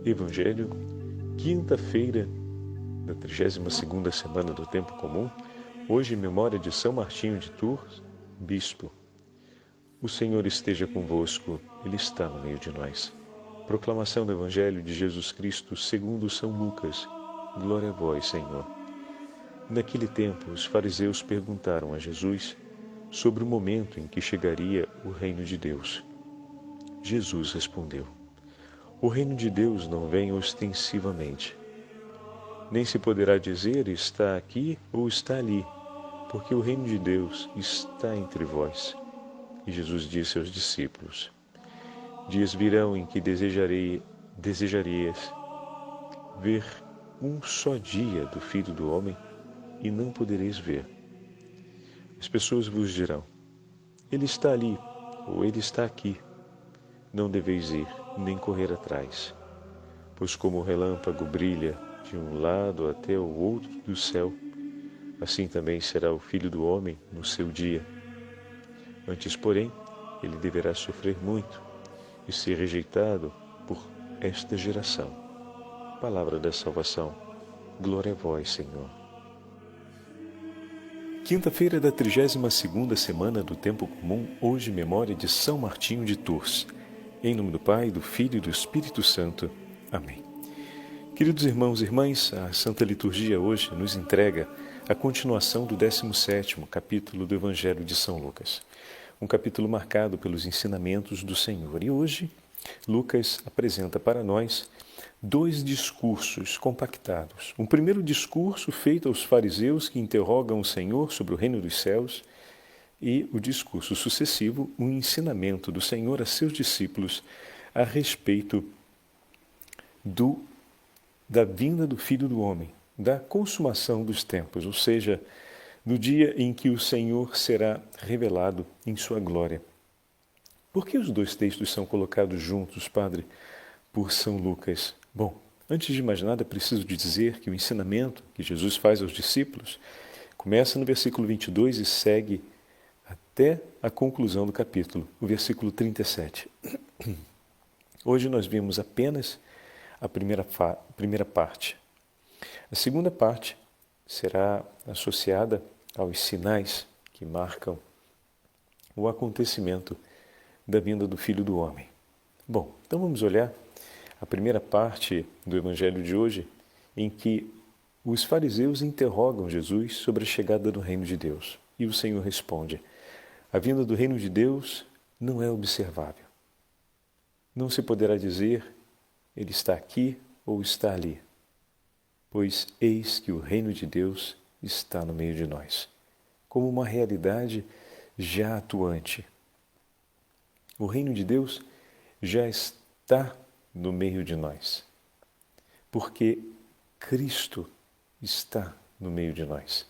Evangelho, quinta-feira da 32ª semana do Tempo Comum, hoje em memória de São Martinho de Tours, Bispo. O Senhor esteja convosco, Ele está no meio de nós. Proclamação do Evangelho de Jesus Cristo segundo São Lucas. Glória a vós, Senhor. Naquele tempo, os fariseus perguntaram a Jesus sobre o momento em que chegaria o reino de Deus. Jesus respondeu: o reino de Deus não vem ostensivamente. Nem se poderá dizer está aqui ou está ali, porque o reino de Deus está entre vós. E Jesus disse aos discípulos: dias virão em que desejareis ver um só dia do Filho do Homem e não podereis ver. As pessoas vos dirão: ele está ali ou ele está aqui. Não deveis ir, nem correr atrás. Pois como o relâmpago brilha de um lado até o outro do céu, assim também será o Filho do Homem no seu dia. Antes, porém, ele deverá sofrer muito e ser rejeitado por esta geração. Palavra da salvação. Glória a vós, Senhor. Quinta-feira da 32ª semana do Tempo Comum, hoje memória de São Martinho de Tours. Em nome do Pai, do Filho e do Espírito Santo. Amém. Queridos irmãos e irmãs, a Santa Liturgia hoje nos entrega a continuação do 17º capítulo do Evangelho de São Lucas. Um capítulo marcado pelos ensinamentos do Senhor. E hoje, Lucas apresenta para nós dois discursos compactados. Um primeiro discurso feito aos fariseus que interrogam o Senhor sobre o reino dos céus, e o discurso sucessivo, um ensinamento do Senhor a seus discípulos a respeito da vinda do Filho do Homem, da consumação dos tempos, ou seja, do dia em que o Senhor será revelado em sua glória. Por que os dois textos são colocados juntos, Padre, por São Lucas? Bom, antes de mais nada, preciso dizer que o ensinamento que Jesus faz aos discípulos começa no versículo 22 e segue até a conclusão do capítulo, o versículo 37. Hoje nós vimos apenas a primeira parte. A segunda parte será associada aos sinais que marcam o acontecimento da vinda do Filho do Homem. Bom, então vamos olhar a primeira parte do Evangelho de hoje, em que os fariseus interrogam Jesus sobre a chegada do reino de Deus. E o Senhor responde: a vinda do reino de Deus não é observável. Não se poderá dizer ele está aqui ou está ali, pois eis que o reino de Deus está no meio de nós, como uma realidade já atuante. O reino de Deus já está no meio de nós, porque Cristo está no meio de nós.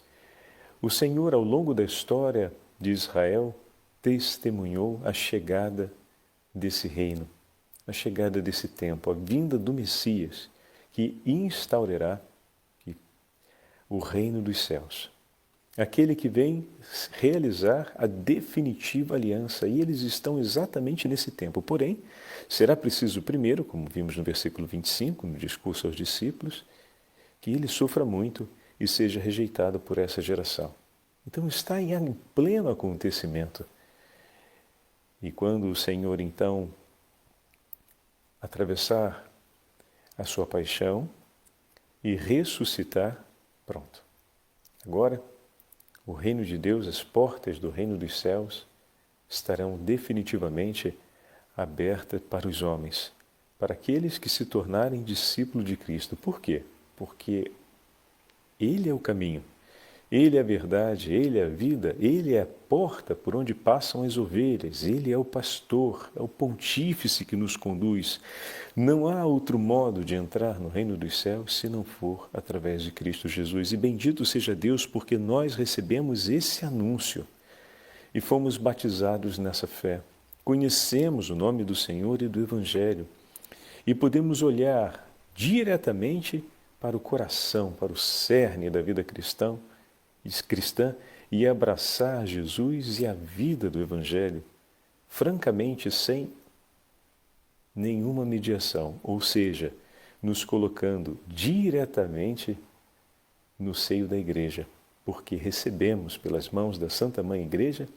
O Senhor, ao longo da história de Israel, testemunhou a chegada desse reino, a chegada desse tempo, a vinda do Messias, que instaurará o reino dos céus. Aquele que vem realizar a definitiva aliança, e eles estão exatamente nesse tempo. Porém, será preciso primeiro, como vimos no versículo 25, no discurso aos discípulos, que ele sofra muito e seja rejeitado por essa geração. Então está em pleno acontecimento. E quando o Senhor, então, atravessar a sua paixão e ressuscitar, pronto. Agora, o reino de Deus, as portas do reino dos céus, estarão definitivamente abertas para os homens, para aqueles que se tornarem discípulos de Cristo. Por quê? Porque Ele é o caminho, Ele é a verdade, Ele é a vida, Ele é a porta por onde passam as ovelhas, Ele é o pastor, é o pontífice que nos conduz. Não há outro modo de entrar no reino dos céus se não for através de Cristo Jesus. E bendito seja Deus porque nós recebemos esse anúncio e fomos batizados nessa fé. Conhecemos o nome do Senhor e do Evangelho e podemos olhar diretamente para o coração, para o cerne da vida cristã e abraçar Jesus e a vida do Evangelho, francamente sem nenhuma mediação, ou seja, nos colocando diretamente no seio da Igreja, porque recebemos pelas mãos da Santa Mãe Igreja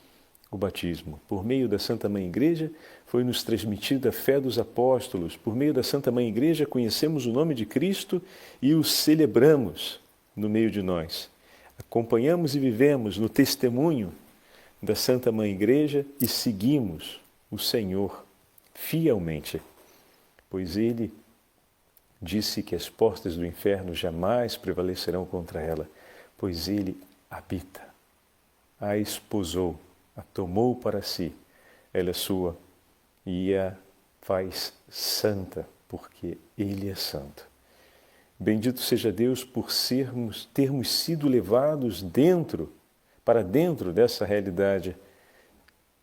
o batismo. Por meio da Santa Mãe Igreja foi-nos transmitida a fé dos apóstolos. Por meio da Santa Mãe Igreja conhecemos o nome de Cristo e o celebramos no meio de nós. Acompanhamos e vivemos no testemunho da Santa Mãe Igreja e seguimos o Senhor fielmente, pois Ele disse que as portas do inferno jamais prevalecerão contra ela, pois Ele habita, a esposou, a tomou para si, ela é sua e a faz santa, porque Ele é santo. Bendito seja Deus por termos sido levados para dentro dessa realidade.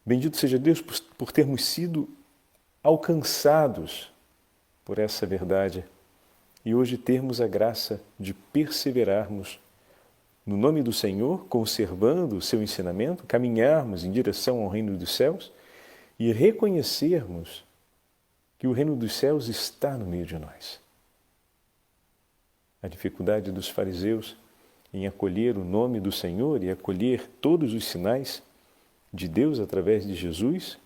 Bendito seja Deus por termos sido alcançados por essa verdade e hoje termos a graça de perseverarmos no nome do Senhor, conservando o seu ensinamento, caminharmos em direção ao reino dos céus e reconhecermos que o reino dos céus está no meio de nós. A dificuldade dos fariseus em acolher o nome do Senhor e acolher todos os sinais de Deus através de Jesus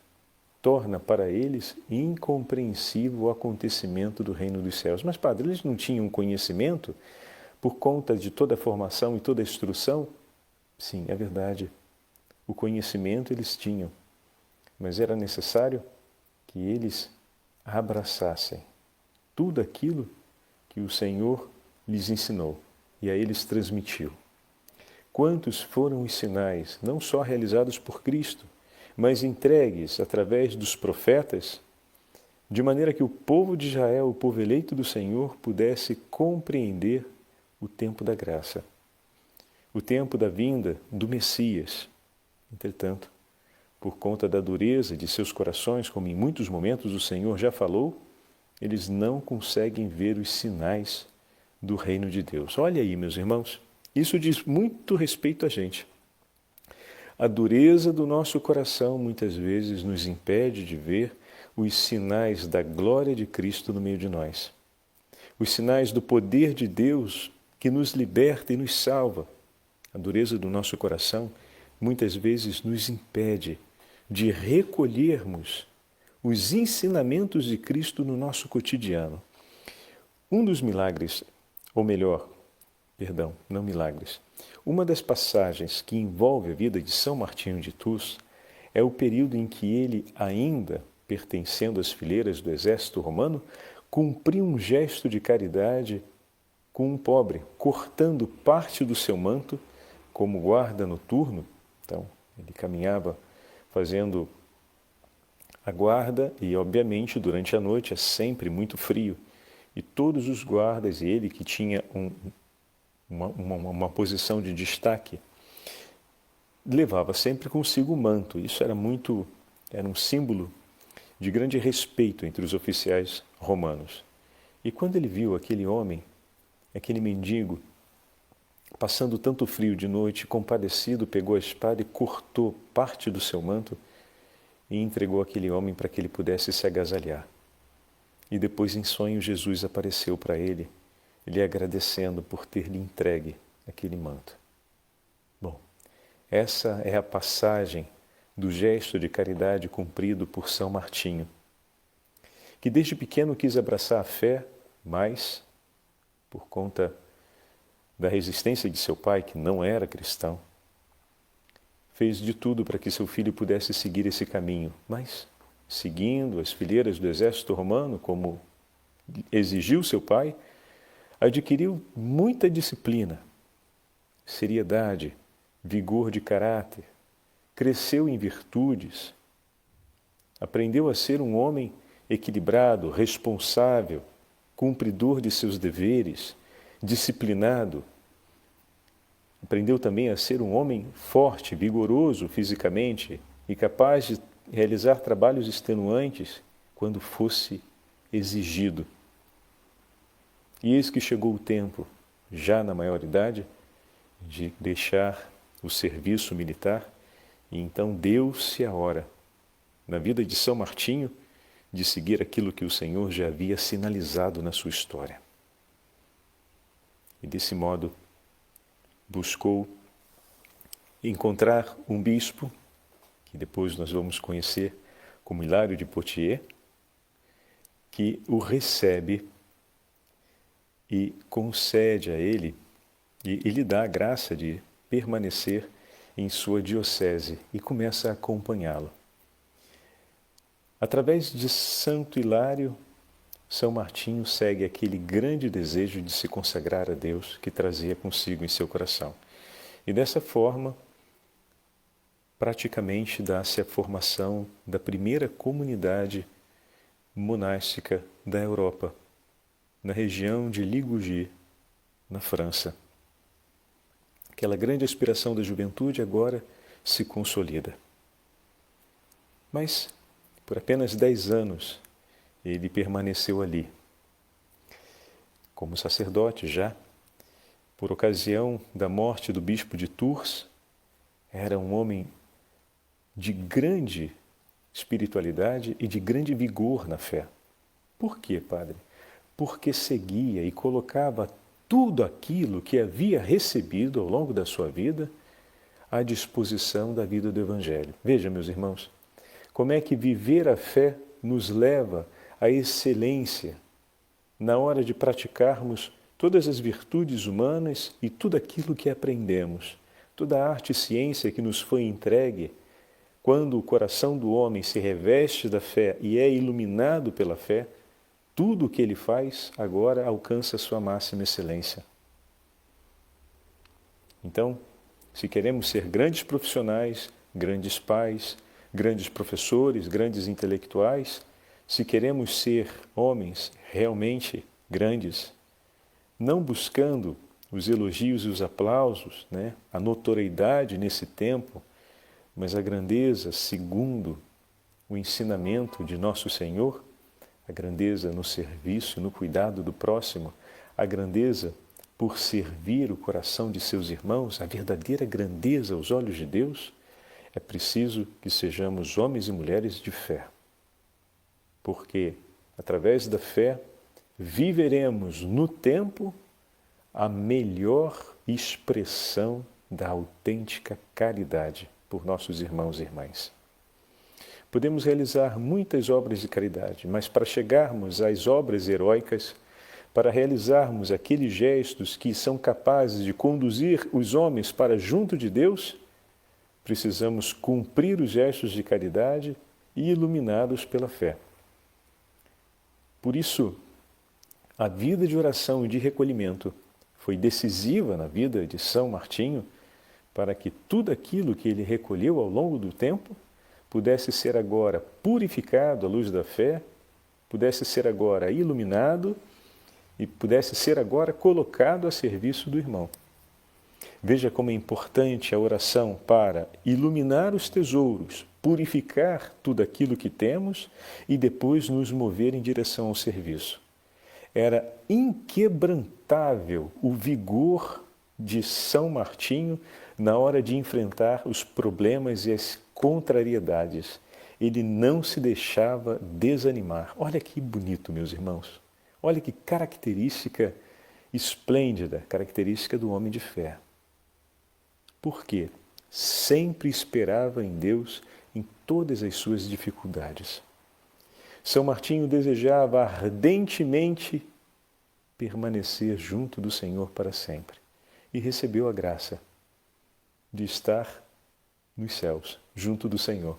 torna para eles incompreensível o acontecimento do reino dos céus. Mas, padre, eles não tinham conhecimento por conta de toda a formação e toda a instrução? Sim, é verdade. O conhecimento eles tinham, mas era necessário que eles abraçassem tudo aquilo que o Senhor lhes ensinou e a eles transmitiu. Quantos foram os sinais, não só realizados por Cristo, mas entregues através dos profetas, de maneira que o povo de Israel, o povo eleito do Senhor, pudesse compreender o tempo da graça, o tempo da vinda do Messias. Entretanto, por conta da dureza de seus corações, como em muitos momentos o Senhor já falou, eles não conseguem ver os sinais do reino de Deus. Olha aí, meus irmãos, isso diz muito respeito a gente. A dureza do nosso coração muitas vezes nos impede de ver os sinais da glória de Cristo no meio de nós. Os sinais do poder de Deus que nos liberta e nos salva. A dureza do nosso coração muitas vezes nos impede de recolhermos os ensinamentos de Cristo no nosso cotidiano. Um dos milagres, ou melhor, não milagres, uma das passagens que envolve a vida de São Martinho de Tours é o período em que ele, ainda pertencendo às fileiras do exército romano, cumpriu um gesto de caridade com um pobre, cortando parte do seu manto como guarda noturno. Então, ele caminhava fazendo a guarda e, obviamente, durante a noite é sempre muito frio. E todos os guardas, e ele que tinha uma posição de destaque, levava sempre consigo o manto. Isso era um símbolo de grande respeito entre os oficiais romanos. E quando ele viu aquele homem, aquele mendigo, passando tanto frio de noite, compadecido, pegou a espada e cortou parte do seu manto e entregou aquele homem para que ele pudesse se agasalhar. E depois, em sonho, Jesus apareceu para ele, lhe agradecendo por ter lhe entregue aquele manto. Bom, essa é a passagem do gesto de caridade cumprido por São Martinho, que desde pequeno quis abraçar a fé, mas, por conta da resistência de seu pai, que não era cristão, fez de tudo para que seu filho pudesse seguir esse caminho, mas, seguindo as fileiras do exército romano, como exigiu seu pai, adquiriu muita disciplina, seriedade, vigor de caráter, cresceu em virtudes, aprendeu a ser um homem equilibrado, responsável, cumpridor de seus deveres, disciplinado. Aprendeu também a ser um homem forte, vigoroso fisicamente e capaz de realizar trabalhos extenuantes quando fosse exigido. E eis que chegou o tempo, já na maioridade, de deixar o serviço militar, e então deu-se a hora, na vida de São Martinho, de seguir aquilo que o Senhor já havia sinalizado na sua história. e desse modo buscou encontrar um bispo, que depois nós vamos conhecer como Hilário de Poitiers, que o recebe e concede a ele, e lhe dá a graça de permanecer em sua diocese e começa a acompanhá-lo. Através de Santo Hilário, São Martinho segue aquele grande desejo de se consagrar a Deus que trazia consigo em seu coração. E dessa forma, praticamente dá-se a formação da primeira comunidade monástica da Europa, na região de Ligugé, na França. Aquela grande aspiração da juventude agora se consolida. Mas, por apenas 10 anos, ele permaneceu ali. Como sacerdote já, por ocasião da morte do bispo de Tours, era um homem de grande espiritualidade e de grande vigor na fé. Por quê, padre? Porque seguia e colocava tudo aquilo que havia recebido ao longo da sua vida à disposição da vida do Evangelho. Veja, meus irmãos, como é que viver a fé nos leva à excelência na hora de praticarmos todas as virtudes humanas e tudo aquilo que aprendemos, toda a arte e ciência que nos foi entregue. Quando o coração do homem se reveste da fé e é iluminado pela fé, tudo o que ele faz agora alcança sua máxima excelência. Então, se queremos ser grandes profissionais, grandes pais, grandes professores, grandes intelectuais, se queremos ser homens realmente grandes, não buscando os elogios e os aplausos, a notoriedade nesse tempo, mas a grandeza segundo o ensinamento de nosso Senhor, a grandeza no serviço, no cuidado do próximo, a grandeza por servir o coração de seus irmãos, a verdadeira grandeza aos olhos de Deus, é preciso que sejamos homens e mulheres de fé. Porque, através da fé, viveremos no tempo a melhor expressão da autêntica caridade por nossos irmãos e irmãs. Podemos realizar muitas obras de caridade, mas para chegarmos às obras heróicas, para realizarmos aqueles gestos que são capazes de conduzir os homens para junto de Deus, precisamos cumprir os gestos de caridade e iluminados pela fé. Por isso, a vida de oração e de recolhimento foi decisiva na vida de São Martinho para que tudo aquilo que ele recolheu ao longo do tempo pudesse ser agora purificado à luz da fé, pudesse ser agora iluminado e pudesse ser agora colocado a serviço do irmão. Veja como é importante a oração para iluminar os tesouros, purificar tudo aquilo que temos e depois nos mover em direção ao serviço. Era inquebrantável o vigor de São Martinho na hora de enfrentar os problemas e as contrariedades. Ele não se deixava desanimar. Olha que bonito, meus irmãos. Olha que característica esplêndida, característica do homem de fé. Por quê? Sempre esperava em Deus em todas as suas dificuldades. São Martinho desejava ardentemente permanecer junto do Senhor para sempre e recebeu a graça de estar nos céus, junto do Senhor.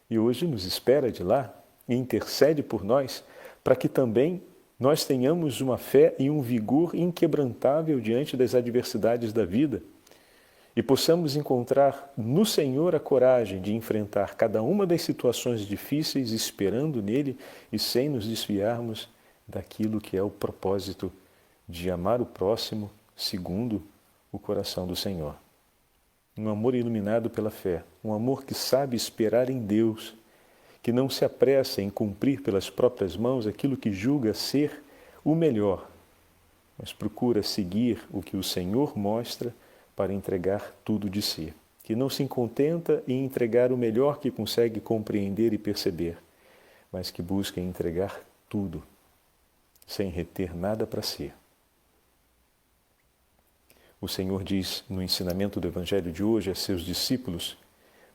E hoje nos espera de lá e intercede por nós para que também nós tenhamos uma fé e um vigor inquebrantável diante das adversidades da vida e possamos encontrar no Senhor a coragem de enfrentar cada uma das situações difíceis, esperando nele e sem nos desviarmos daquilo que é o propósito de amar o próximo segundo o coração do Senhor. Um amor iluminado pela fé, um amor que sabe esperar em Deus, que não se apressa em cumprir pelas próprias mãos aquilo que julga ser o melhor, mas procura seguir o que o Senhor mostra para entregar tudo de si, que não se contenta em entregar o melhor que consegue compreender e perceber, mas que busca entregar tudo, sem reter nada para si. O Senhor diz no ensinamento do Evangelho de hoje a seus discípulos: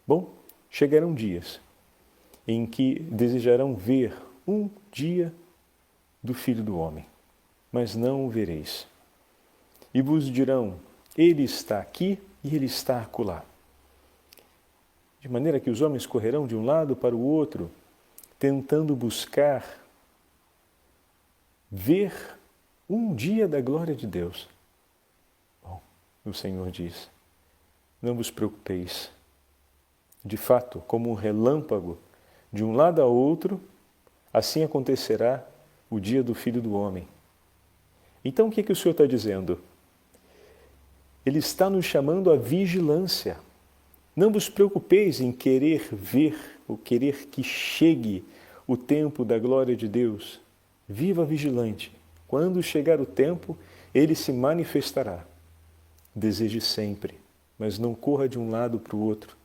bom, chegarão dias em que desejarão ver um dia do Filho do Homem, mas não o vereis. E vos dirão: ele está aqui e ele está acolá. De maneira que os homens correrão de um lado para o outro, tentando buscar ver um dia da glória de Deus. Bom, o Senhor diz: não vos preocupeis. De fato, como um relâmpago, de um lado a outro, assim acontecerá o dia do Filho do Homem. Então o que o Senhor está dizendo? Ele está nos chamando à vigilância. Não vos preocupeis em querer ver, ou querer que chegue o tempo da glória de Deus. Viva vigilante. Quando chegar o tempo, ele se manifestará. Deseje sempre, mas não corra de um lado para o outro.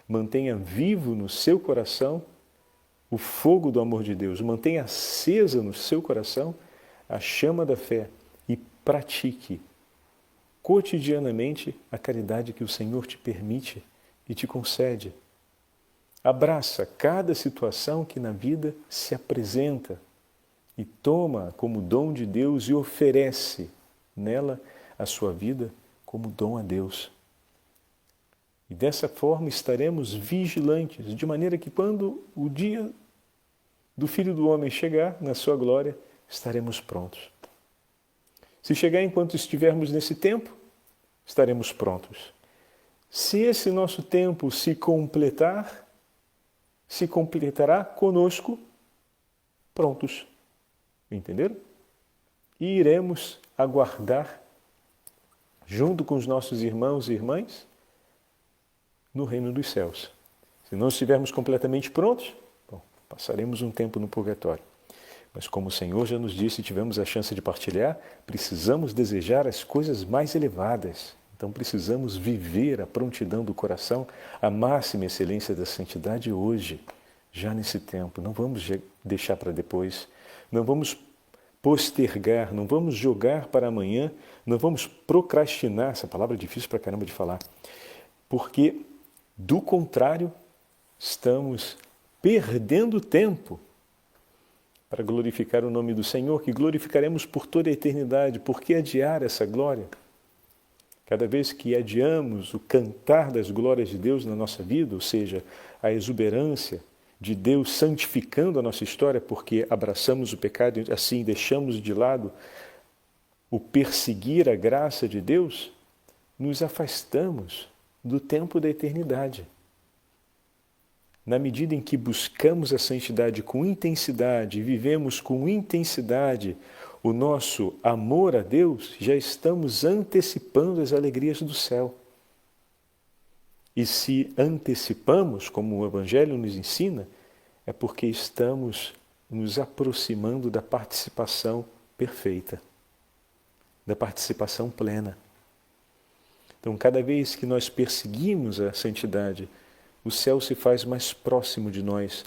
Mantenha vivo no seu coração o fogo do amor de Deus. Mantenha acesa no seu coração a chama da fé e pratique cotidianamente a caridade que o Senhor te permite e te concede. Abraça cada situação que na vida se apresenta e toma como dom de Deus e oferece nela a sua vida como dom a Deus. E dessa forma estaremos vigilantes, de maneira que quando o dia do Filho do Homem chegar na sua glória, estaremos prontos. Se chegar enquanto estivermos nesse tempo, estaremos prontos. Se esse nosso tempo se completará conosco, prontos. Entenderam? E iremos aguardar, junto com os nossos irmãos e irmãs, no reino dos céus. Se não estivermos completamente prontos, bom, passaremos um tempo no purgatório. Mas como o Senhor já nos disse e tivemos a chance de partilhar, precisamos desejar as coisas mais elevadas. Então precisamos viver a prontidão do coração, a máxima excelência da santidade hoje, já nesse tempo. Não vamos deixar para depois, não vamos postergar, não vamos jogar para amanhã, não vamos procrastinar, essa palavra é difícil para caramba de falar, porque, do contrário, estamos perdendo tempo para glorificar o nome do Senhor, que glorificaremos por toda a eternidade. Por que adiar essa glória? Cada vez que adiamos o cantar das glórias de Deus na nossa vida, ou seja, a exuberância de Deus santificando a nossa história, porque abraçamos o pecado e assim deixamos de lado o perseguir a graça de Deus, nos afastamos do tempo da eternidade. Na medida em que buscamos a santidade com intensidade, vivemos com intensidade o nosso amor a Deus, já estamos antecipando as alegrias do céu. E se antecipamos, como o Evangelho nos ensina, é porque estamos nos aproximando da participação perfeita, da participação plena. Então, cada vez que nós perseguimos a santidade, o céu se faz mais próximo de nós,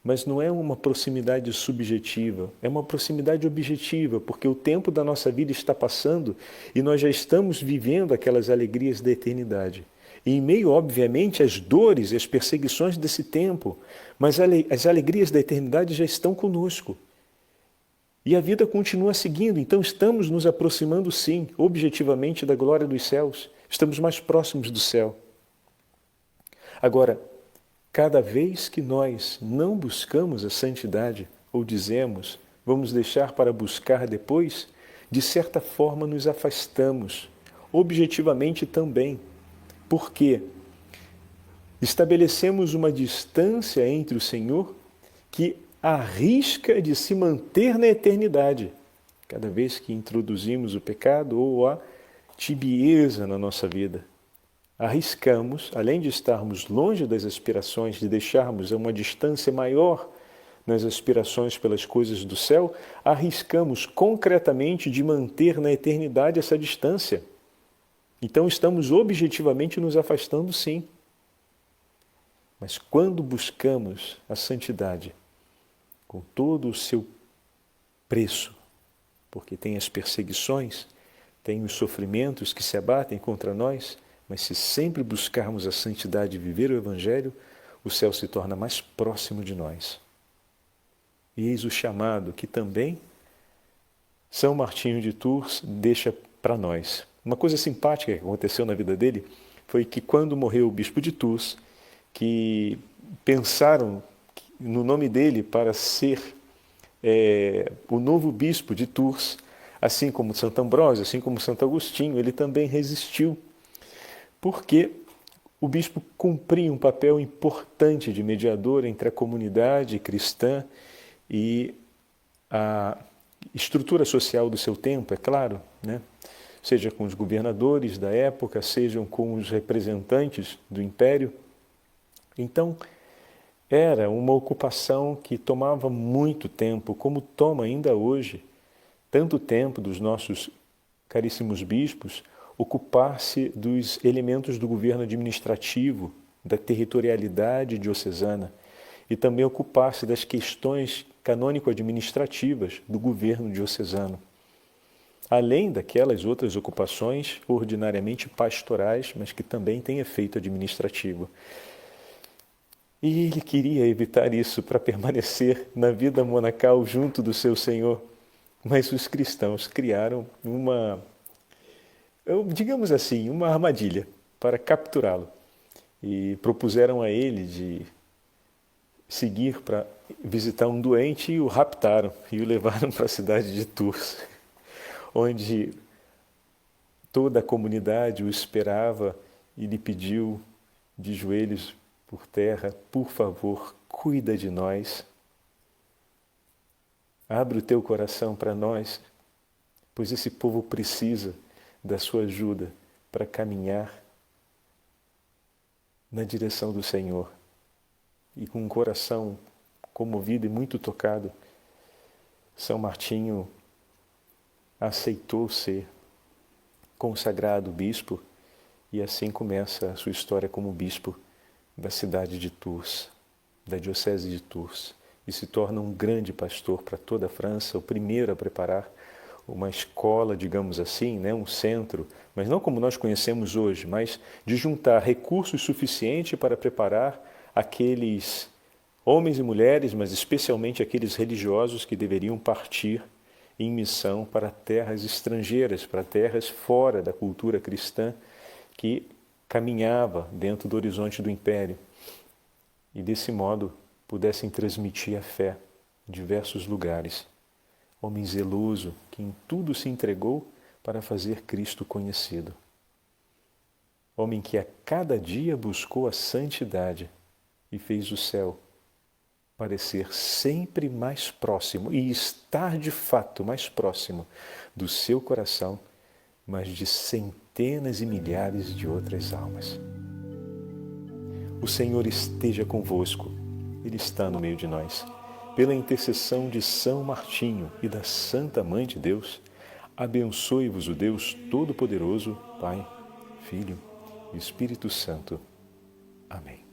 mas não é uma proximidade subjetiva, é uma proximidade objetiva, porque o tempo da nossa vida está passando e nós já estamos vivendo aquelas alegrias da eternidade. E em meio, obviamente, às dores e às perseguições desse tempo, mas as alegrias da eternidade já estão conosco. E a vida continua seguindo, então estamos nos aproximando, sim, objetivamente da glória dos céus. Estamos mais próximos do céu. Agora, cada vez que nós não buscamos a santidade, ou dizemos, vamos deixar para buscar depois, de certa forma nos afastamos, objetivamente também. Por quê? Estabelecemos uma distância entre o Senhor que arrisca de se manter na eternidade, cada vez que introduzimos o pecado ou a tibieza na nossa vida. Arriscamos, além de estarmos longe das aspirações, de deixarmos uma distância maior nas aspirações pelas coisas do céu, arriscamos concretamente de manter na eternidade essa distância. Então estamos objetivamente nos afastando, sim. Mas quando buscamos a santidade, com todo o seu preço, porque tem as perseguições, tem os sofrimentos que se abatem contra nós, mas se sempre buscarmos a santidade e viver o Evangelho, o céu se torna mais próximo de nós. E eis o chamado que também São Martinho de Tours deixa para nós. Uma coisa simpática que aconteceu na vida dele foi que quando morreu o bispo de Tours, que pensaram no nome dele para ser o novo bispo de Tours, assim como Santo Ambrósio, assim como Santo Agostinho, ele também resistiu, porque o bispo cumpria um papel importante de mediador entre a comunidade cristã e a estrutura social do seu tempo, é claro, né? Seja com os governadores da época, sejam com os representantes do império. Então, era uma ocupação que tomava muito tempo, como toma ainda hoje tanto tempo dos nossos caríssimos bispos ocupar-se dos elementos do governo administrativo, da territorialidade diocesana e também ocupar-se das questões canônico-administrativas do governo diocesano, além daquelas outras ocupações ordinariamente pastorais, mas que também têm efeito administrativo. E ele queria evitar isso para permanecer na vida monacal junto do seu Senhor. Mas os cristãos criaram digamos assim, uma armadilha para capturá-lo. E propuseram a ele de seguir para visitar um doente e o raptaram e o levaram para a cidade de Tours, onde toda a comunidade o esperava e lhe pediu de joelhos por terra: por favor, cuida de nós. Abre o teu coração para nós, pois esse povo precisa da sua ajuda para caminhar na direção do Senhor. E com um coração comovido e muito tocado, São Martinho aceitou ser consagrado bispo e assim começa a sua história como bispo da cidade de Tours, da diocese de Tours, e se torna um grande pastor para toda a França, o primeiro a preparar uma escola, digamos assim, né, um centro, mas não como nós conhecemos hoje, mas de juntar recursos suficientes para preparar aqueles homens e mulheres, mas especialmente aqueles religiosos que deveriam partir em missão para terras estrangeiras, para terras fora da cultura cristã que caminhava dentro do horizonte do império. E desse modo pudessem transmitir a fé em diversos lugares. Homem zeloso que em tudo se entregou para fazer Cristo conhecido. Homem que a cada dia buscou a santidade e fez o céu parecer sempre mais próximo e estar de fato mais próximo do seu coração, mas de centenas e milhares de outras almas. O Senhor esteja convosco, Ele está no meio de nós. Pela intercessão de São Martinho e da Santa Mãe de Deus, abençoe-vos o Deus Todo-Poderoso, Pai, Filho e Espírito Santo. Amém.